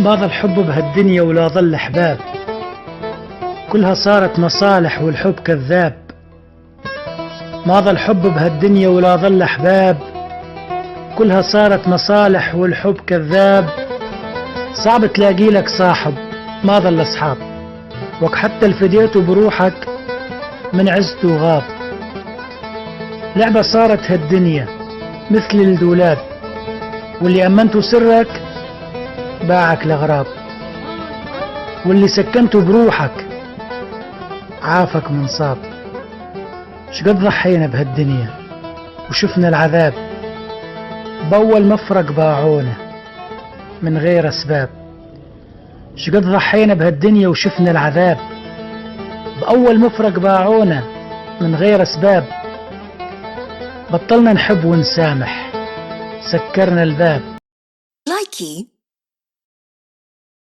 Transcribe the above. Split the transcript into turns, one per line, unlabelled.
ما ظل حب بهالدنيا ولا ظل أحباب، كلها صارت مصالح والحب كذاب. ما ظل حب بهالدنيا ولا ظل أحباب، كلها صارت مصالح والحب كذاب. صعب تلاقي لك صاحب ما ظل أصحاب، وك حتى الفديته بروحك من عزته غاب. لعبة صارت هالدنيا مثل الدولاب، واللي أمنته سرك باعك لغراب، واللي سكنته بروحك عافك من صاب. شقد ضحينا بهالدنيا وشفنا العذاب، بأول مفرق باعونا من غير أسباب. شقد ضحينا بهالدنيا وشفنا العذاب، بأول مفرق باعونا من غير أسباب. بطلنا نحب ونسامح، سكرنا الباب.
لايكي